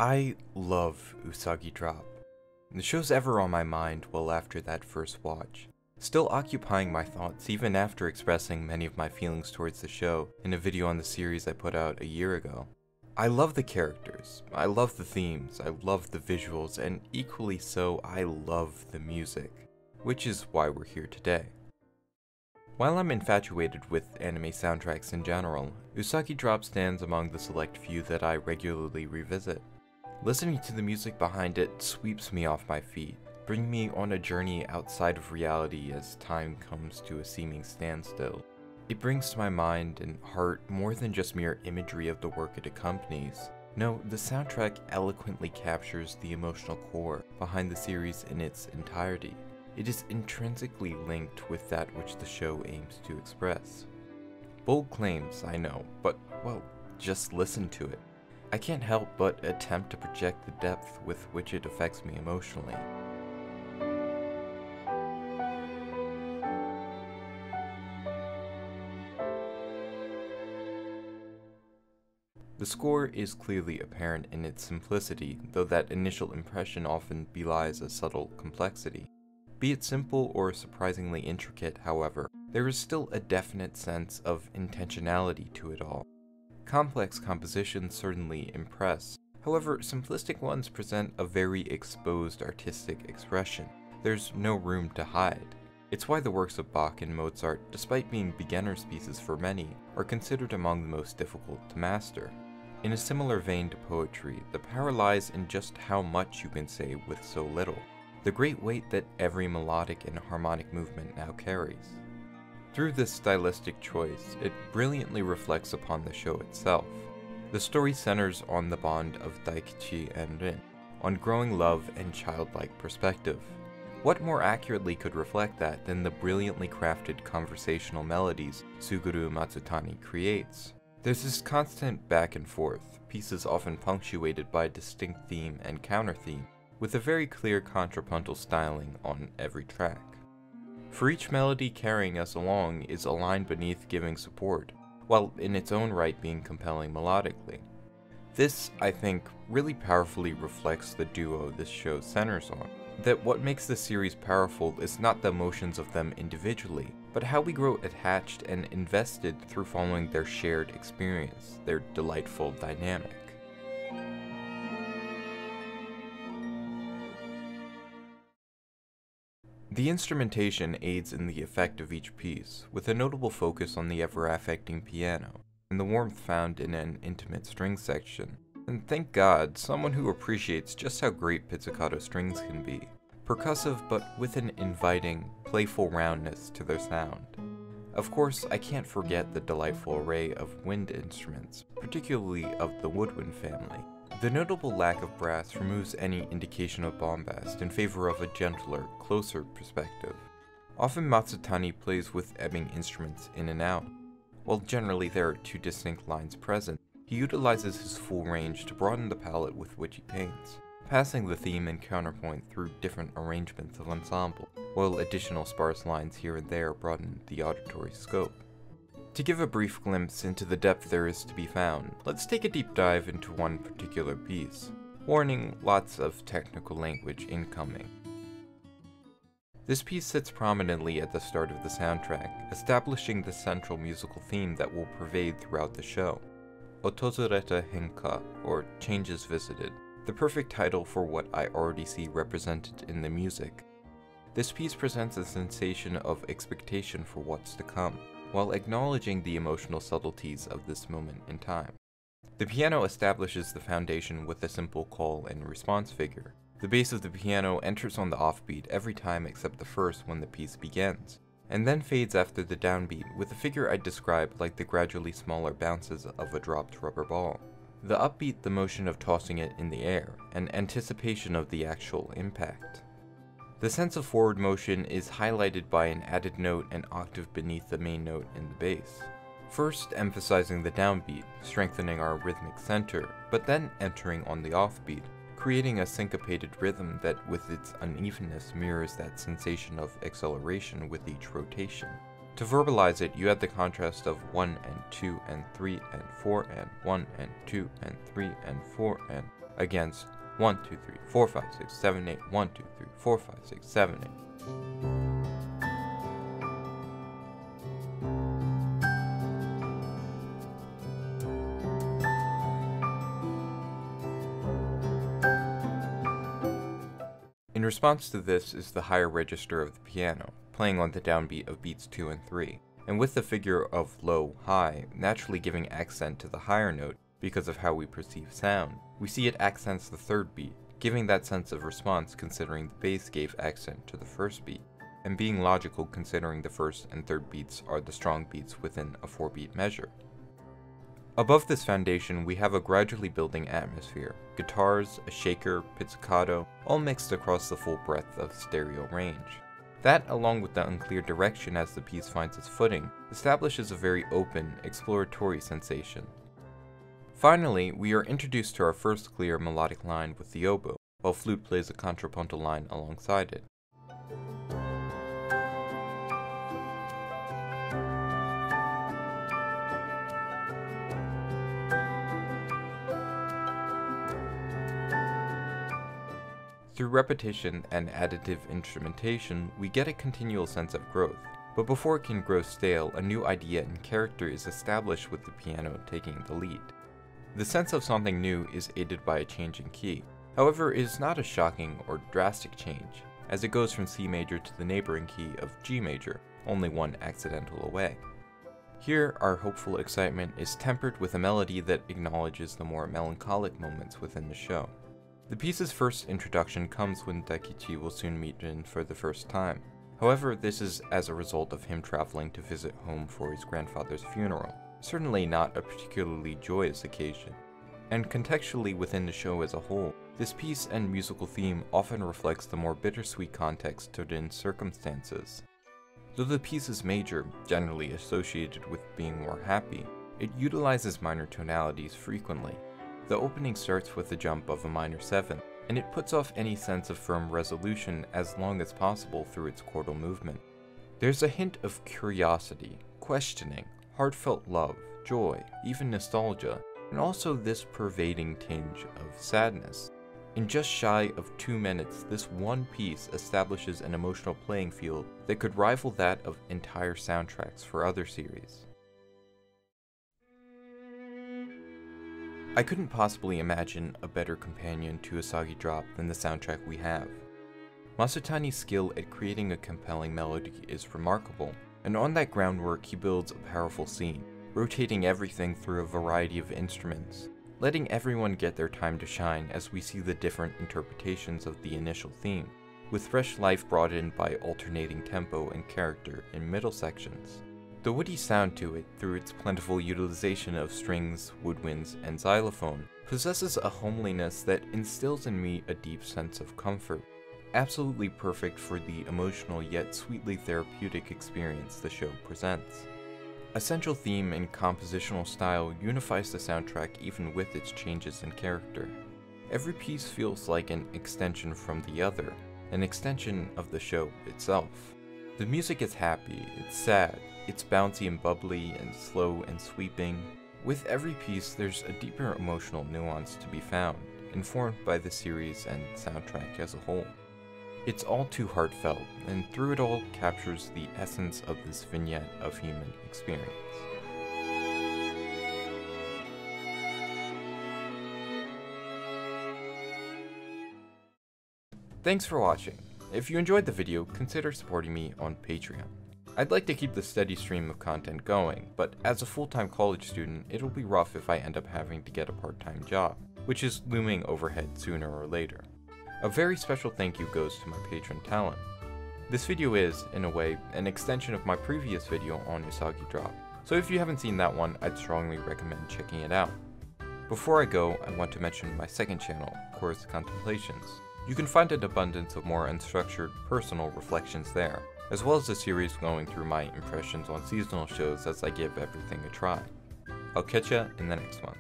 I love Usagi Drop. The show's ever on my mind well after that first watch, still occupying my thoughts even after expressing many of my feelings towards the show in a video on the series I put out a year ago. I love the characters, I love the themes, I love the visuals, and equally so, I love the music, which is why we're here today. While I'm infatuated with anime soundtracks in general, Usagi Drop stands among the select few that I regularly revisit. Listening to the music behind it sweeps me off my feet, bringing me on a journey outside of reality as time comes to a seeming standstill. It brings to my mind and heart more than just mere imagery of the work it accompanies. No, the soundtrack eloquently captures the emotional core behind the series in its entirety. It is intrinsically linked with that which the show aims to express. Bold claims, I know, but, well, just listen to it. I can't help but attempt to project the depth with which it affects me emotionally. The score is clearly apparent in its simplicity, though that initial impression often belies a subtle complexity. Be it simple or surprisingly intricate, however, there is still a definite sense of intentionality to it all. Complex compositions certainly impress, however, simplistic ones present a very exposed artistic expression. There's no room to hide. It's why the works of Bach and Mozart, despite being beginner's pieces for many, are considered among the most difficult to master. In a similar vein to poetry, the power lies in just how much you can say with so little, the great weight that every melodic and harmonic movement now carries. Through this stylistic choice, it brilliantly reflects upon the show itself. The story centers on the bond of Daikichi and Rin, on growing love and childlike perspective. What more accurately could reflect that than the brilliantly crafted conversational melodies Suguru Matsutani creates? There's this constant back and forth, pieces often punctuated by a distinct theme and counter-theme, with a very clear contrapuntal styling on every track. For each melody carrying us along is a line beneath giving support, while in its own right being compelling melodically. This, I think, really powerfully reflects the duo this show centers on. That what makes the series powerful is not the emotions of them individually, but how we grow attached and invested through following their shared experience, their delightful dynamic. The instrumentation aids in the effect of each piece, with a notable focus on the ever-affecting piano, and the warmth found in an intimate string section. And thank God, someone who appreciates just how great pizzicato strings can be. Percussive, but with an inviting, playful roundness to their sound. Of course, I can't forget the delightful array of wind instruments, particularly of the woodwind family. The notable lack of brass removes any indication of bombast in favor of a gentler, closer perspective. Often Matsutani plays with ebbing instruments in and out. While generally there are two distinct lines present, he utilizes his full range to broaden the palette with which he paints, passing the theme and counterpoint through different arrangements of ensemble, while additional sparse lines here and there broaden the auditory scope. To give a brief glimpse into the depth there is to be found, let's take a deep dive into one particular piece. Warning, lots of technical language incoming. This piece sits prominently at the start of the soundtrack, establishing the central musical theme that will pervade throughout the show. Otozureta Henka, or Changes Visited, the perfect title for what I already see represented in the music. This piece presents a sensation of expectation for what's to come, while acknowledging the emotional subtleties of this moment in time. The piano establishes the foundation with a simple call and response figure. The bass of the piano enters on the offbeat every time except the first when the piece begins, and then fades after the downbeat with a figure I describe like the gradually smaller bounces of a dropped rubber ball. The upbeat the motion of tossing it in the air, and anticipation of the actual impact. The sense of forward motion is highlighted by an added note an octave beneath the main note in the bass. First emphasizing the downbeat, strengthening our rhythmic center, but then entering on the offbeat, creating a syncopated rhythm that with its unevenness mirrors that sensation of acceleration with each rotation. To verbalize it, you add the contrast of 1 and 2 and 3 and 4 and 1 and 2 and 3 and 4 and against 1, 2, 3, 4, 5, 6, 7, 8, 1, 2, 3, 4, 5, 6, 7, 8. In response to this is the higher register of the piano, playing on the downbeat of beats 2 and 3, and with the figure of low-high naturally giving accent to the higher note because of how we perceive sound. We see it accents the third beat, giving that sense of response considering the bass gave accent to the first beat, and being logical considering the first and third beats are the strong beats within a 4-beat measure. Above this foundation, we have a gradually building atmosphere, guitars, a shaker, pizzicato, all mixed across the full breadth of stereo range. That, along with the unclear direction as the piece finds its footing, establishes a very open, exploratory sensation. Finally, we are introduced to our first clear melodic line with the oboe, while flute plays a contrapuntal line alongside it. Through repetition and additive instrumentation, we get a continual sense of growth, but before it can grow stale, a new idea and character is established with the piano taking the lead. The sense of something new is aided by a change in key. However, it is not a shocking or drastic change, as it goes from C major to the neighboring key of G major, only one accidental away. Here, our hopeful excitement is tempered with a melody that acknowledges the more melancholic moments within the show. The piece's first introduction comes when Daikichi will soon meet Jin for the first time. However, this is as a result of him traveling to visit home for his grandfather's funeral, certainly not a particularly joyous occasion. And contextually within the show as a whole, this piece and musical theme often reflects the more bittersweet context to Jin's circumstances. Though the piece is major, generally associated with being more happy, it utilizes minor tonalities frequently. The opening starts with a jump of a minor 7, and it puts off any sense of firm resolution as long as possible through its chordal movement. There's a hint of curiosity, questioning, heartfelt love, joy, even nostalgia, and also this pervading tinge of sadness. In just shy of 2 minutes, this one piece establishes an emotional playing field that could rival that of entire soundtracks for other series. I couldn't possibly imagine a better companion to Usagi Drop than the soundtrack we have. Masutani's skill at creating a compelling melody is remarkable, and on that groundwork he builds a powerful scene, rotating everything through a variety of instruments, letting everyone get their time to shine as we see the different interpretations of the initial theme, with fresh life brought in by alternating tempo and character in middle sections. The woody sound to it, through its plentiful utilization of strings, woodwinds, and xylophone, possesses a homeliness that instills in me a deep sense of comfort, absolutely perfect for the emotional yet sweetly therapeutic experience the show presents. A central theme and compositional style unifies the soundtrack even with its changes in character. Every piece feels like an extension from the other, an extension of the show itself. The music is happy, it's sad, it's bouncy and bubbly and slow and sweeping. With every piece, there's a deeper emotional nuance to be found, informed by the series and soundtrack as a whole. It's all too heartfelt, and through it all captures the essence of this vignette of human experience. Thanks for watching. If you enjoyed the video, consider supporting me on Patreon. I'd like to keep the steady stream of content going, but as a full-time college student, it'll be rough if I end up having to get a part-time job, which is looming overhead sooner or later. A very special thank you goes to my patron talent. This video is, in a way, an extension of my previous video on Usagi Drop, so if you haven't seen that one, I'd strongly recommend checking it out. Before I go, I want to mention my second channel, Chorus Contemplations. You can find an abundance of more unstructured, personal reflections there, as well as a series going through my impressions on seasonal shows as I give everything a try. I'll catch ya in the next one.